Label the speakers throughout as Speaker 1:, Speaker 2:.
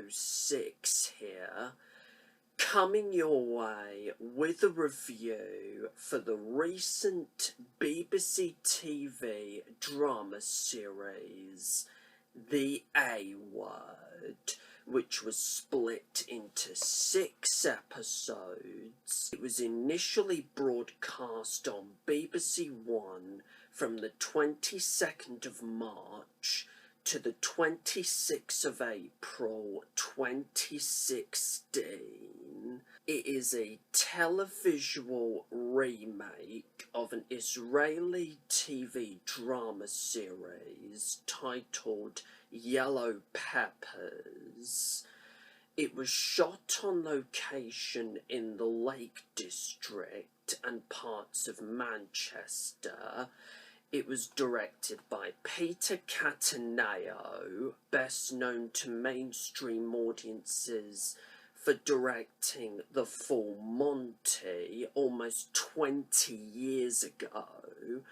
Speaker 1: 06 here, coming your way with a review for the recent BBC TV drama series, The A Word, which was split into 6 episodes. It was initially broadcast on BBC One from the 22nd of March to the 26th of April 2016. It is a televisual remake of an Israeli TV drama series titled Yellow Peppers. It was shot on location in the Lake District and parts of Manchester. It was directed by Peter Cattaneo, best known to mainstream audiences for directing The Full Monty almost 20 years ago.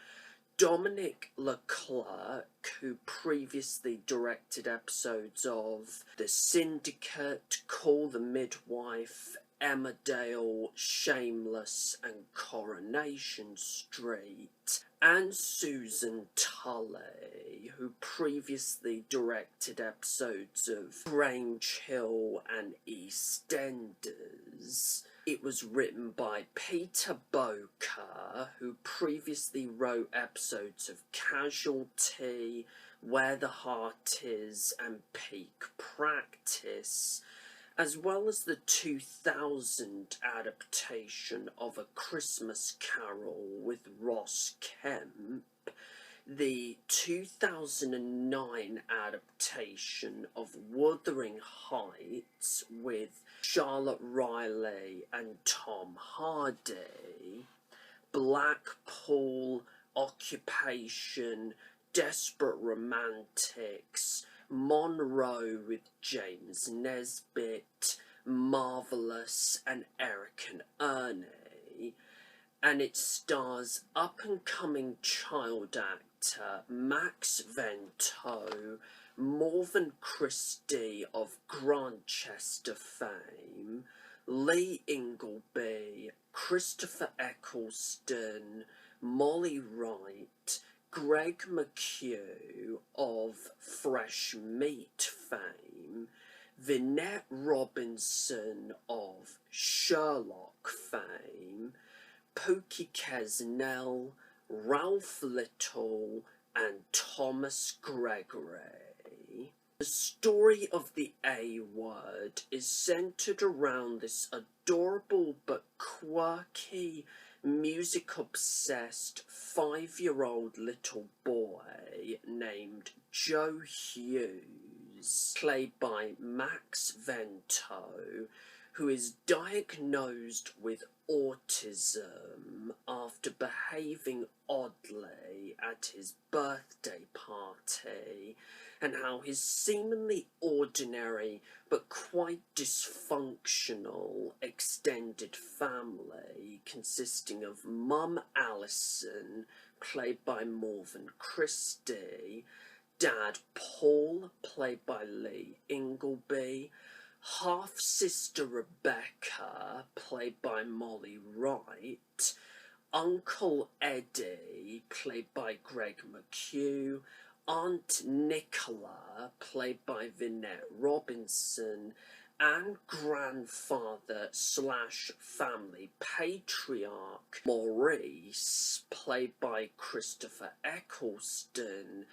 Speaker 1: Dominic Leclerc, who previously directed episodes of The Syndicate, Call the Midwife, Emmerdale, Shameless and Coronation Street, and Susan Tully, who previously directed episodes of Grange Hill and EastEnders. It was written by Peter Bowker, who previously wrote episodes of Casualty, Where the Heart Is and Peak Practice, as well as the 2000 adaptation of A Christmas Carol with Ross Kemp, the 2009 adaptation of Wuthering Heights with Charlotte Riley and Tom Hardy, Blackpool, Occupation, Desperate Romantics, Monroe with James Nesbitt, Marvellous and Eric and Ernie, and it stars up-and-coming child actor Max Vento, Morven Christie of Grantchester fame, Lee Ingleby, Christopher Eccleston, Molly Wright, Greg McHugh of Fresh Meat fame, Vinette Robinson of Sherlock fame, Pookie Kesnell, Ralph Little and Thomas Gregory. The story of The A Word is centred around this adorable but quirky, music-obsessed 5-year-old little boy named Joe Hughes, played by Max Vento, who is diagnosed with autism after behaving oddly at his birthday party, and how his seemingly ordinary but quite dysfunctional extended family, consisting of Mum Alison, played by Morven Christie, Dad Paul, played by Lee Ingleby, half-sister Rebecca, played by Molly Wright, Uncle Eddie, played by Greg McHugh, Aunt Nicola, played by Vinette Robinson, and grandfather/family patriarch Maurice, played by Christopher Eccleston,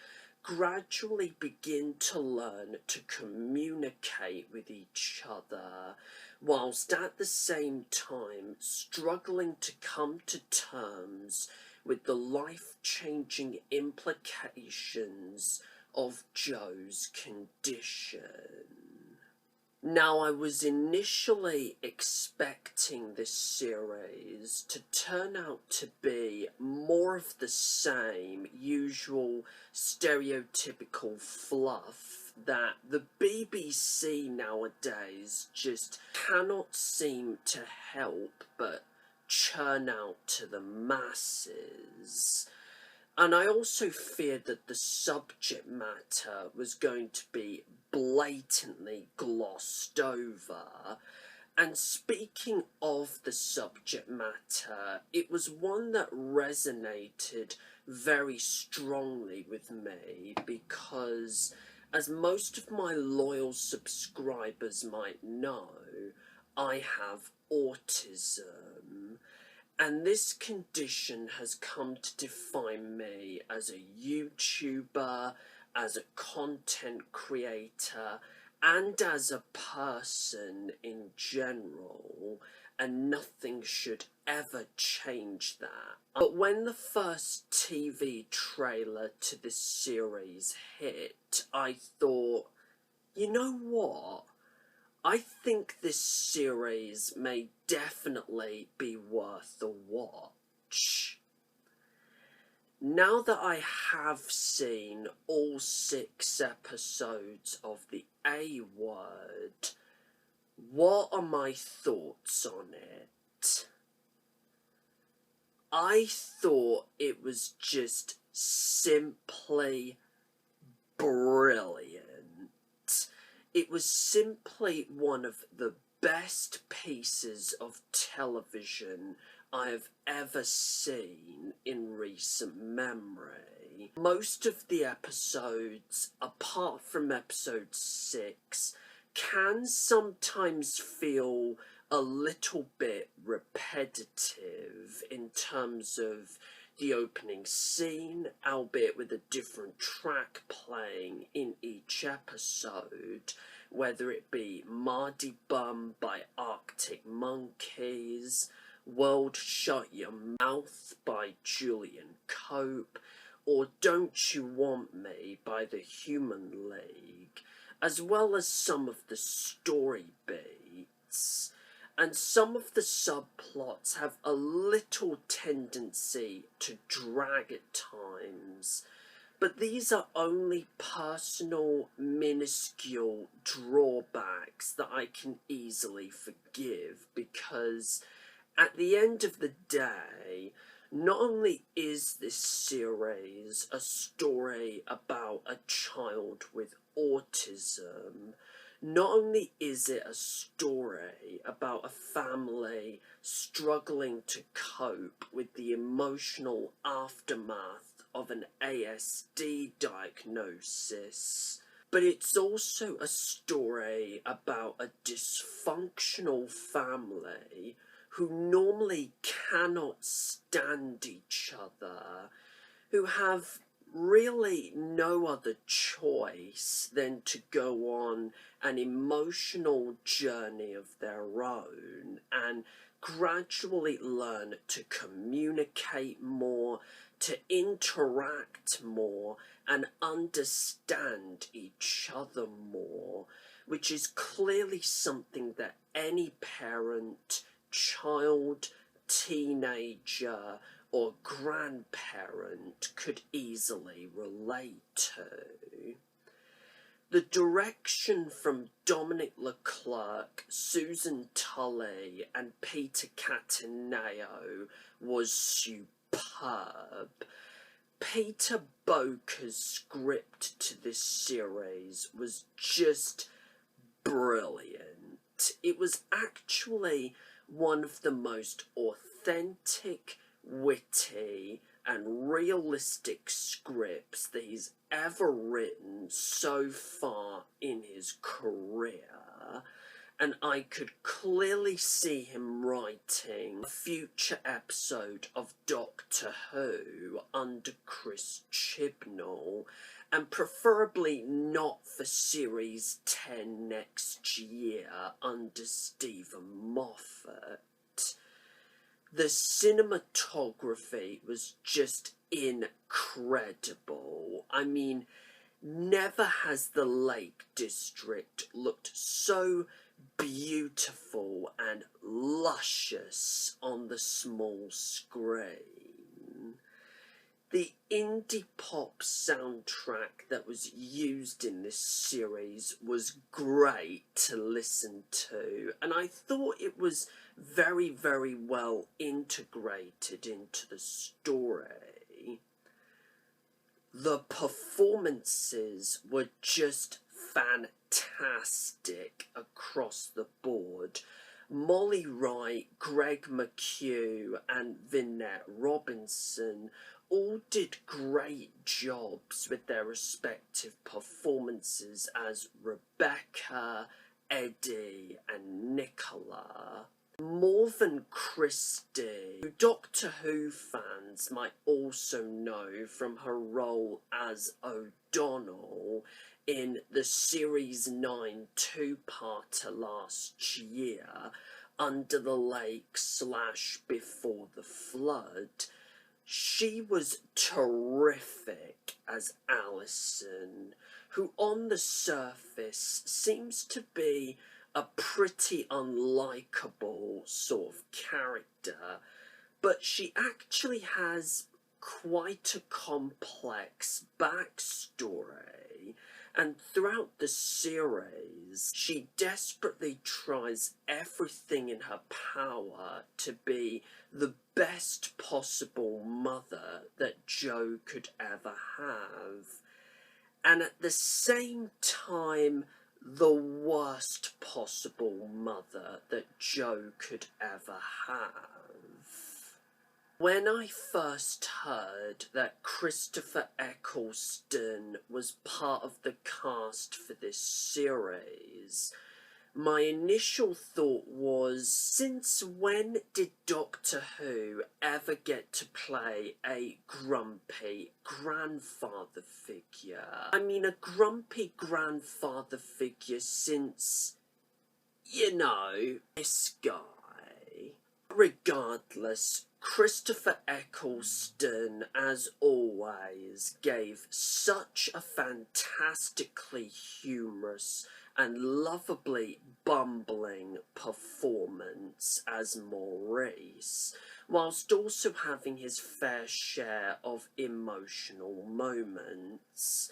Speaker 1: gradually begin to learn to communicate with each other, whilst at the same time struggling to come to terms with the life-changing implications of Joe's condition. Now, I was initially expecting this series to turn out to be more of the same usual stereotypical fluff that the BBC nowadays just cannot seem to help but churn out to the masses. And I also feared that the subject matter was going to be blatantly glossed over. And speaking of the subject matter, it was one that resonated very strongly with me because, as most of my loyal subscribers might know, I have autism. And this condition has come to define me as a YouTuber, as a content creator, and as a person in general, and nothing should ever change that. But when the first TV trailer to this series hit, I thought, you know what? I think this series may definitely be worth a watch. Now that I have seen all 6 episodes of The A Word, what are my thoughts on it? I thought it was just simply brilliant. It was simply one of the best pieces of television I have ever seen in recent memory. Most of the episodes, apart from episode 6, can sometimes feel a little bit repetitive in terms of the opening scene, albeit with a different track playing in each episode, whether it be Mardy Bum by Arctic Monkeys, World Shut Your Mouth by Julian Cope, or Don't You Want Me by the Human League, as well as some of the story beats. And some of the subplots have a little tendency to drag at times, but these are only personal, minuscule drawbacks that I can easily forgive, because at the end of the day, not only is this series a story about a child with autism, not only is it a story about a family struggling to cope with the emotional aftermath of an ASD diagnosis, but it's also a story about a dysfunctional family who normally cannot stand each other, who have really no other choice than to go on an emotional journey of their own and gradually learn to communicate more, to interact more, and understand each other more, which is clearly something that any parent, child, teenager, or grandparent could easily relate to. The direction from Dominic Leclerc, Susan Tully, and Peter Cattaneo was superb. Peter Bowker's script to this series was just brilliant. It was actually one of the most authentic, witty, and realistic scripts that he's ever written so far in his career, and I could clearly see him writing a future episode of Doctor Who under Chris Chibnall, and preferably not for Series 10 next year under Stephen Moffat. The cinematography was just incredible. I mean, never has the Lake District looked so beautiful and luscious on the small screen. The indie pop soundtrack that was used in this series was great to listen to, and I thought it was very, very well integrated into the story. The performances were just fantastic across the board. Molly Wright, Greg McHugh and Vinette Robinson all did great jobs with their respective performances as Rebecca, Eddie and Nicola. Morven Christie, who Doctor Who fans might also know from her role as O'Donnell in the Series 9 two-parter last year, Under the Lake / Before the Flood. She was terrific as Alison, who on the surface seems to be a pretty unlikable sort of character, but she actually has quite a complex backstory, and throughout the series she desperately tries everything in her power to be the best possible mother that Jo could ever have, and at the same time the worst possible mother that Jo could ever have. When I first heard that Christopher Eccleston was part of the cast for this series, my initial thought was, since when did Doctor Who ever get to play a grumpy grandfather figure? I mean, a grumpy grandfather figure since, you know, this guy. Regardless, Christopher Eccleston, as always, gave such a fantastically humorous and lovably bumbling performance as Maurice, whilst also having his fair share of emotional moments.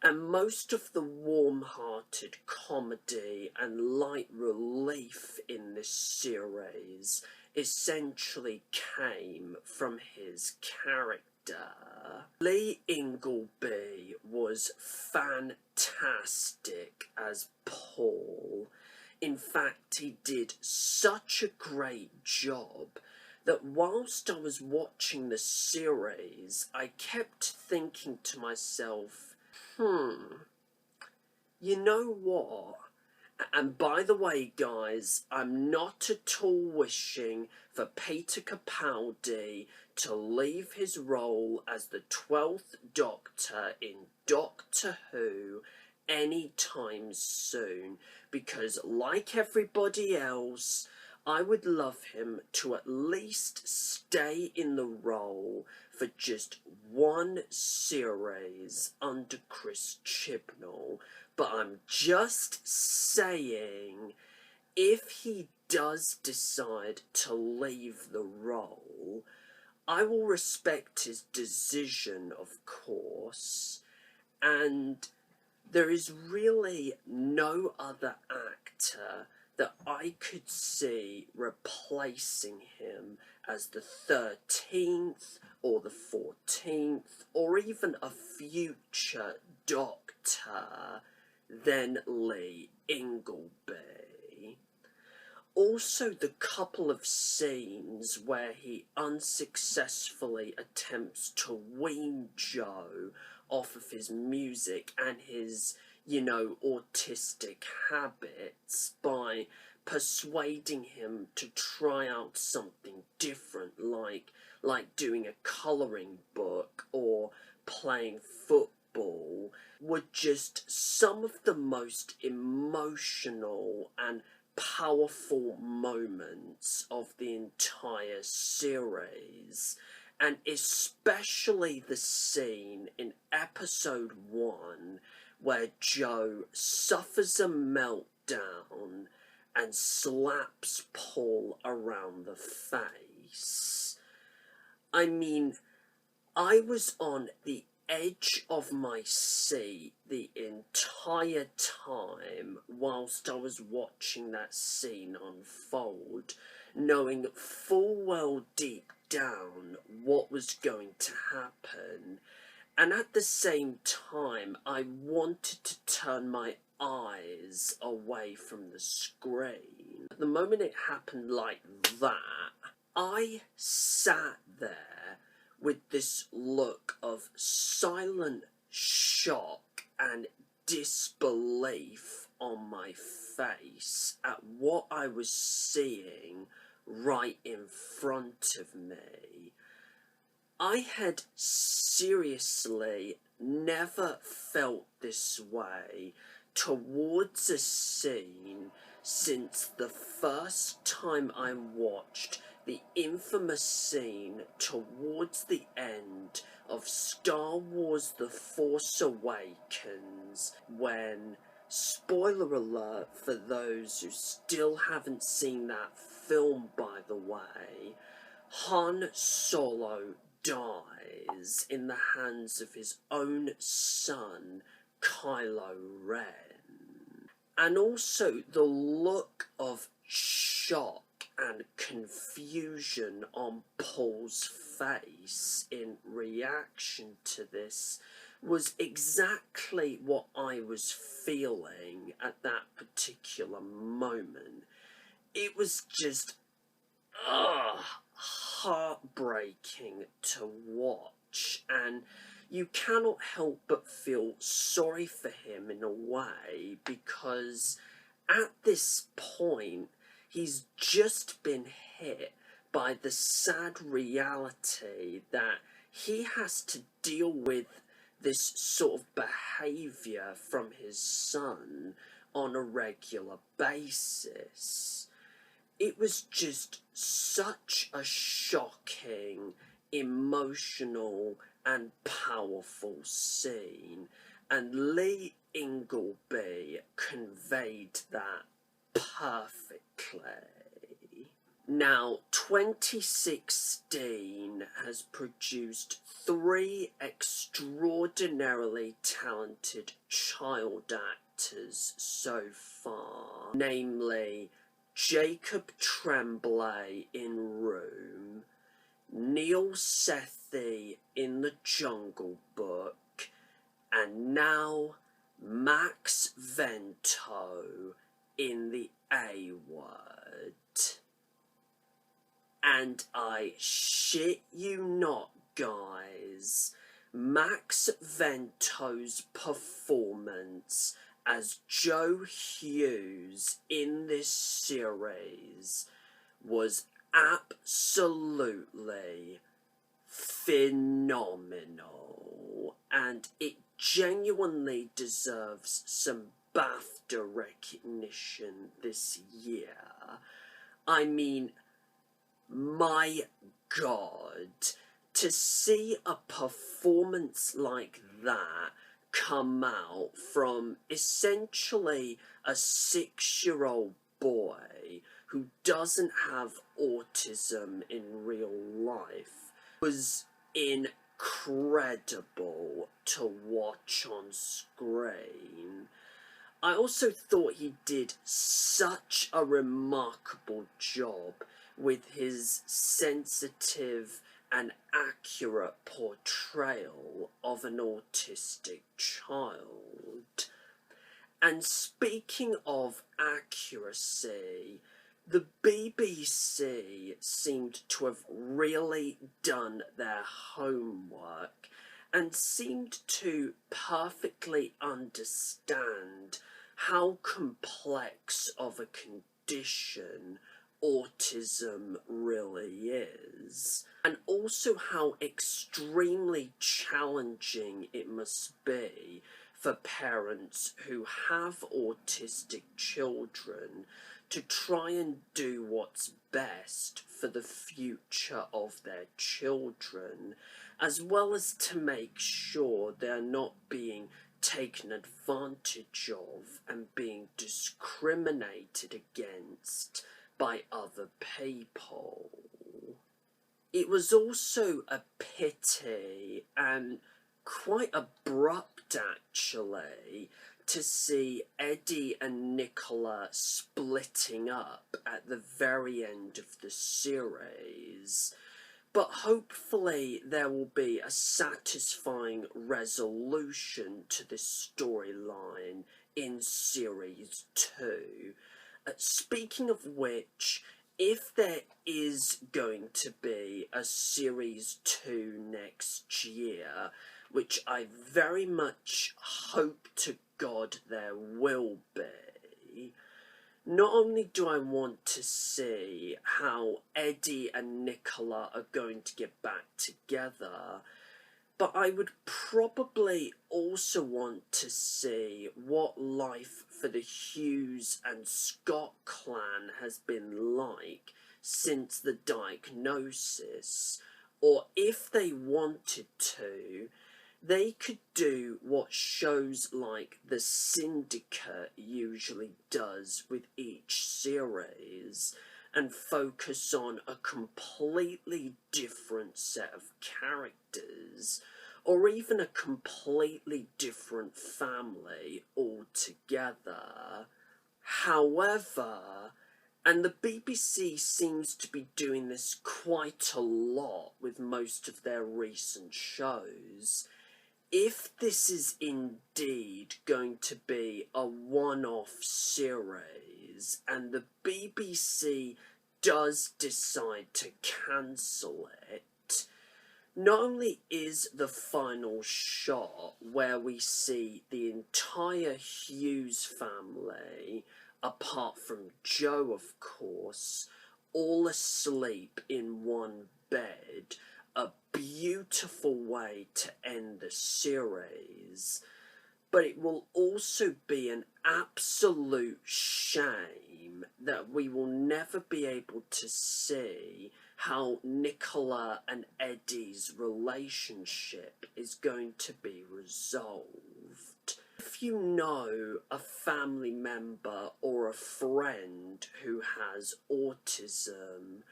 Speaker 1: And most of the warm-hearted comedy and light relief in this series essentially came from his character. Lee Ingleby was fantastic as Paul. In fact, he did such a great job that whilst I was watching the series, I kept thinking to myself, you know what? And by the way, guys, I'm not at all wishing for Peter Capaldi to leave his role as the 12th Doctor in Doctor Who anytime soon, because like everybody else, I would love him to at least stay in the role for just one series under Chris Chibnall. But I'm just saying, if he does decide to leave the role, I will respect his decision, of course, and there is really no other actor that I could see replacing him as the 13th or the 14th or even a future Doctor than Lee Ingleby. Also, the couple of scenes where he unsuccessfully attempts to wean Jo off of his music and his, you know, autistic habits by persuading him to try out something different, like doing a colouring book or playing football, were just some of the most emotional and powerful moments of the entire series, and especially the scene in episode 1 where Jo suffers a meltdown and slaps Paul around the face. I mean, I was on the edge of my seat the entire time whilst I was watching that scene unfold, knowing full well deep down what was going to happen. And at the same time, I wanted to turn my eyes away from the screen. The moment it happened like that, I sat there with this look of silent shock and disbelief on my face at what I was seeing right in front of me. I had seriously never felt this way towards a scene since the first time I watched the infamous scene towards the end of Star Wars The Force Awakens, when, spoiler alert for those who still haven't seen that film by the way, Han Solo dies in the hands of his own son, Kylo Ren. And also the look of shock and confusion on Paul's face in reaction to this was exactly what I was feeling at that particular moment. It was just, heartbreaking to watch, and you cannot help but feel sorry for him in a way, because at this point he's just been hit by the sad reality that he has to deal with this sort of behaviour from his son on a regular basis. It was just such a shocking, emotional and powerful scene, and Lee Ingleby conveyed that perfectly. Now, 2016 has produced 3 extraordinarily talented child actors so far, namely Jacob Tremblay in Room, Neil Sethi in The Jungle Book, and now Max Vento in The A Word. And I shit you not, guys, Max Vento's performance as Joe Hughes in this series was absolutely phenomenal, and it genuinely deserves some BAFTA recognition this year. I mean, my God, to see a performance like that come out from essentially a 6-year-old boy who doesn't have autism in real life was incredible to watch on screen. I also thought he did such a remarkable job with his sensitive and accurate portrayal of an autistic child. And speaking of accuracy, the BBC seemed to have really done their homework and seemed to perfectly understand how complex of a condition autism really is, and also how extremely challenging it must be for parents who have autistic children to try and do what's best for the future of their children, as well as to make sure they're not being taken advantage of and being discriminated against by other people. It was also a pity, and quite abrupt actually, to see Eddie and Nicola splitting up at the very end of the series, But hopefully there will be a satisfying resolution to this storyline in Series 2. Speaking of which, if there is going to be a Series 2 next year, which I very much hope to God there will be, not only do I want to see how Eddie and Nicola are going to get back together, but I would probably also want to see what life for the Hughes and Scott clan has been like since the diagnosis, or if they wanted to, they could do what shows like The Syndicate usually does with each series and focus on a completely different set of characters, or even a completely different family altogether. However, and the BBC seems to be doing this quite a lot with most of their recent shows, if this is indeed going to be a one-off series and the BBC does decide to cancel it, not only is the final shot where we see the entire Hughes family, apart from Joe of course, all asleep in one bed, a beautiful way to end the series, but it will also be an absolute shame that we will never be able to see how Nicola and Eddie's relationship is going to be resolved. If you know a family member or a friend who has autism,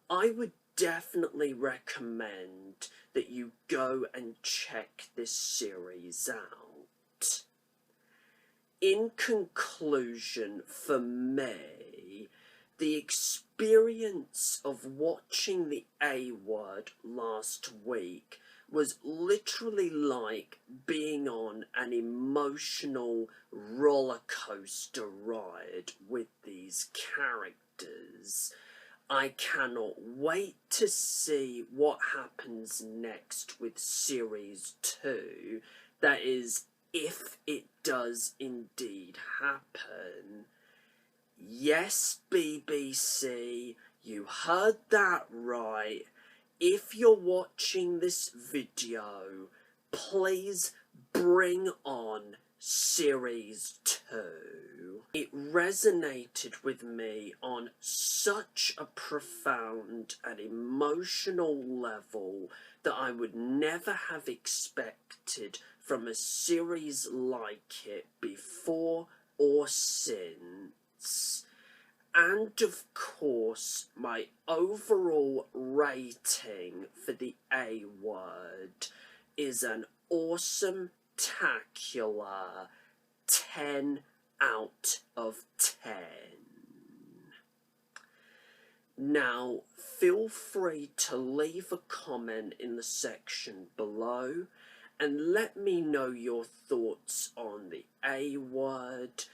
Speaker 1: I would definitely recommend that you go and check this series out. In conclusion, for me, the experience of watching The A Word last week was literally like being on an emotional roller coaster ride with these characters. I cannot wait to see what happens next with Series 2, that is, if it does indeed happen. Yes, BBC, you heard that right. If you're watching this video, please bring on Series 2. It resonated with me on such a profound and emotional level that I would never have expected from a series like it before or since. And of course, my overall rating for The A Word is an awesome, tacular 10 out of 10. Now, feel free to leave a comment in the section below and let me know your thoughts on The A Word,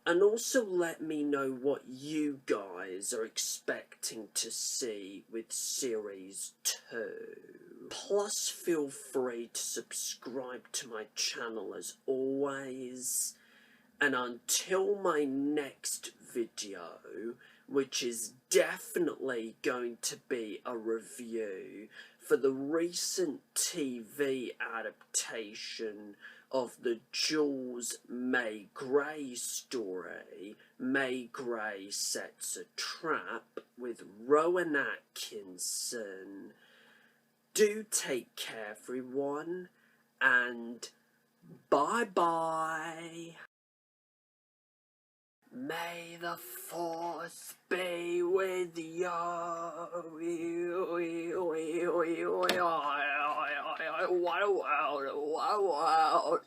Speaker 1: and also let me know what you guys are expecting to see with Series 2. Plus, feel free to subscribe to my channel as always. And until my next video, which is definitely going to be a review for the recent TV adaptation of the Jules May Gray story, May Gray Sets a Trap, with Rowan Atkinson, do take care, everyone, and bye-bye. May the force be with you. What a world, what a world.